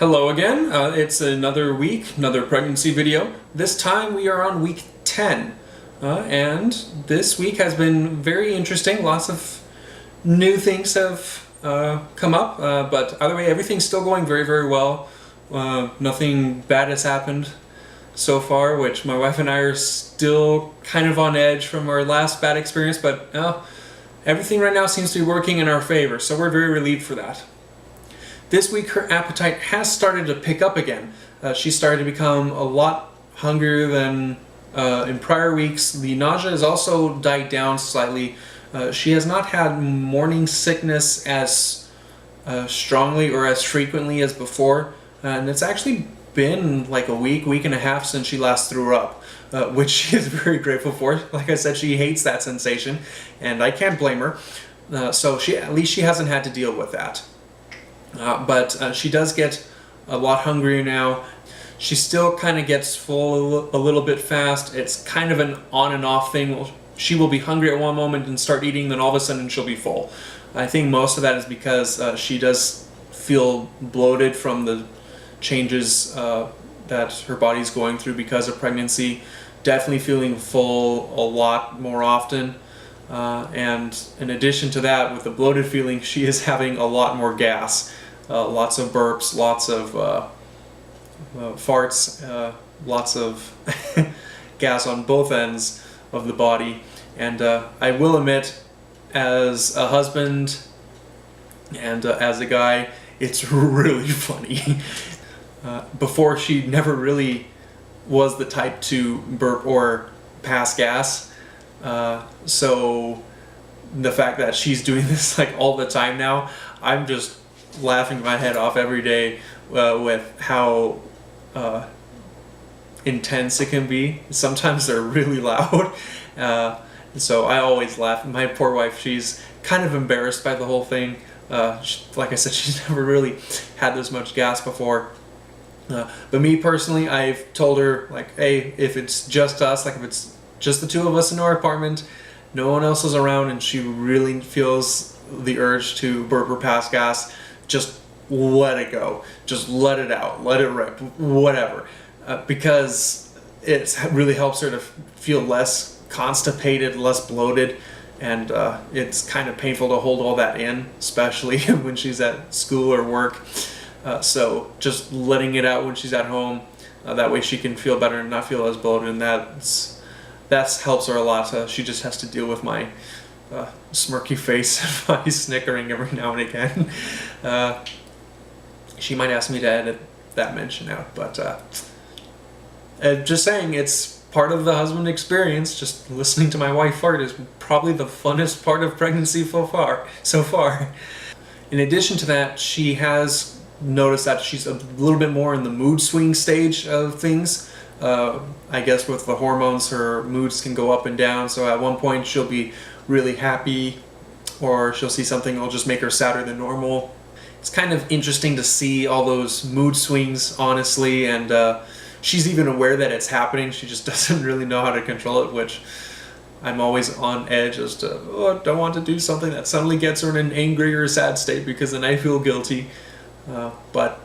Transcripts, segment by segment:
Hello again, it's another week, another pregnancy video. This time we are on week 10, and this week has been very interesting. Lots of new things have come up, but either way everything's still going very, very well. Nothing bad has happened so far, which my wife and I are still kind of on edge from our last bad experience, but everything right now seems to be working in our favor, so we're very relieved for that. This week her appetite has started to pick up again. She started to become a lot hungrier than in prior weeks. The nausea has also died down slightly. She has not had morning sickness as strongly or as frequently as before, and it's actually been like a week and a half since she last threw up, which she is very grateful for. Like I said, she hates that sensation, and I can't blame her. So at least she hasn't had to deal with that. But she does get a lot hungrier now. She still kind of gets full a little bit fast. It's kind of an on and off thing. She will be hungry at one moment and start eating, then all of a sudden she'll be full. I think most of that is because she does feel bloated from the changes that her body's going through because of pregnancy. Definitely feeling full a lot more often. And in addition to that, with the bloated feeling, she is having a lot more gas. Lots of burps, lots of farts, lots of gas on both ends of the body. And I will admit, as a husband and as a guy, it's really funny. Before, she never really was the type to burp or pass gas. So the fact that she's doing this like all the time now, I'm just laughing my head off every day with how intense it can be. Sometimes they're really loud. So I always laugh. My poor wife, she's kind of embarrassed by the whole thing. Like I said, she's never really had this much gas before. But me personally, I've told her, like, hey, if it's just us, like if it's just the two of us in our apartment, no one else is around, and she really feels the urge to burp or pass gas, just let it go. Just let it out. Let it rip. Whatever. Because it really helps her to feel less constipated, less bloated, and it's kind of painful to hold all that in, especially when she's at school or work. So just letting it out when she's at home, that way she can feel better and not feel as bloated, and that helps her a lot. She just has to deal with my smirky face and my snickering every now and again. She might ask me to edit that mention out, but just saying, it's part of the husband experience. Just listening to my wife fart is probably the funnest part of pregnancy so far. In addition to that, she has noticed that she's a little bit more in the mood swing stage of things. I guess with the hormones, her moods can go up and down, so at one point she'll be really happy, or she'll see something that'll just make her sadder than normal. It's kind of interesting to see all those mood swings, honestly, and she's even aware that it's happening. She just doesn't really know how to control it, which I'm always on edge as to, I don't want to do something that suddenly gets her in an angry or sad state, because then I feel guilty. But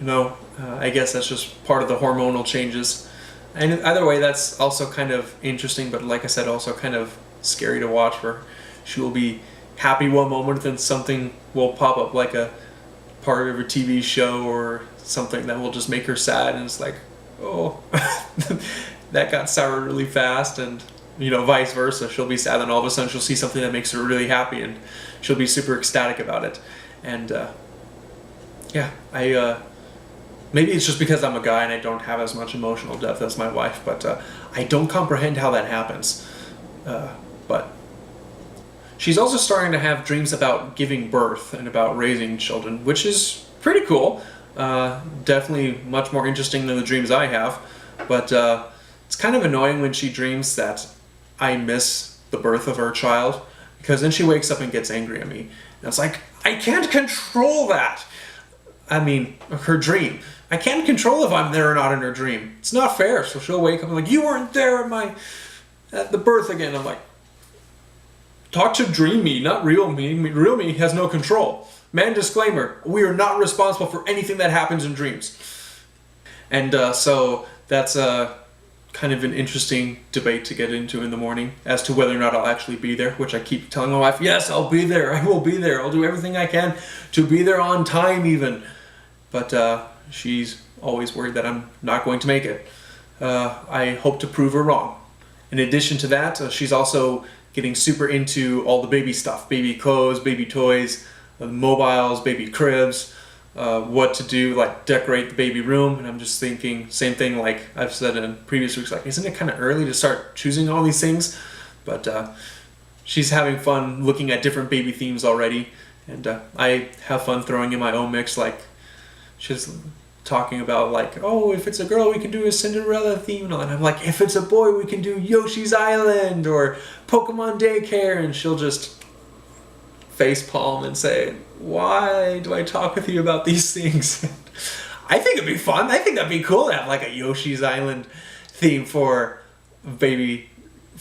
you know, I guess that's just part of the hormonal changes. And either way, that's also kind of interesting, but like I said, also kind of scary to watch, where she will be happy one moment, then something will pop up, like a part of a TV show or something that will just make her sad, and it's like, oh, that got sour really fast, and you know, vice versa. She'll be sad, and all of a sudden she'll see something that makes her really happy, and she'll be super ecstatic about it. And yeah, maybe it's just because I'm a guy and I don't have as much emotional depth as my wife, but I don't comprehend how that happens. But she's also starting to have dreams about giving birth and about raising children, which is pretty cool. Definitely much more interesting than the dreams I have. But it's kind of annoying when she dreams that I miss the birth of her child, because then she wakes up and gets angry at me. And it's like, I can't control that. I mean, her dream. I can't control if I'm there or not in her dream. It's not fair. So she'll wake up and like, you weren't there at the birth again. I'm like, talk to dream me, not real me. Real me has no control. Man, disclaimer, we are not responsible for anything that happens in dreams. And so that's kind of an interesting debate to get into in the morning as to whether or not I'll actually be there, which I keep telling my wife, yes, I'll be there, I will be there, I'll do everything I can to be there on time even. But she's always worried that I'm not going to make it. I hope to prove her wrong. In addition to that, she's also getting super into all the baby stuff, baby clothes, baby toys, mobiles, baby cribs, what to do, like decorate the baby room. And I'm just thinking, same thing like I've said in previous weeks, like, isn't it kind of early to start choosing all these things? But she's having fun looking at different baby themes already, and I have fun throwing in my own mix. Like, she's talking about like, oh, if it's a girl we can do a Cinderella theme, and I'm like, if it's a boy we can do Yoshi's Island or Pokemon Daycare, and she'll just facepalm and say, why do I talk with you about these things? I think it'd be fun. I think that'd be cool to have like a Yoshi's Island theme for a baby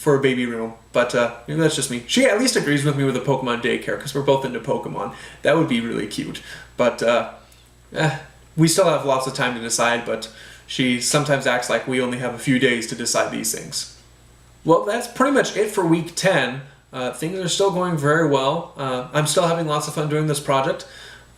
room. But maybe that's just me. She at least agrees with me with the Pokemon Daycare because we're both into Pokemon. That would be really cute. But we still have lots of time to decide, but she sometimes acts like we only have a few days to decide these things. Well, that's pretty much it for week 10. Things are still going very well. I'm still having lots of fun doing this project,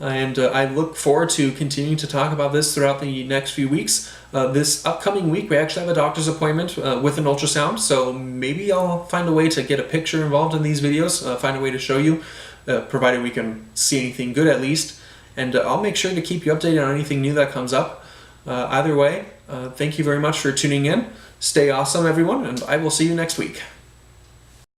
and I look forward to continuing to talk about this throughout the next few weeks. This upcoming week, we actually have a doctor's appointment with an ultrasound, so maybe I'll find a way to get a picture involved in these videos, find a way to show you, provided we can see anything good at least. And I'll make sure to keep you updated on anything new that comes up. Either way, thank you very much for tuning in. Stay awesome, everyone, and I will see you next week.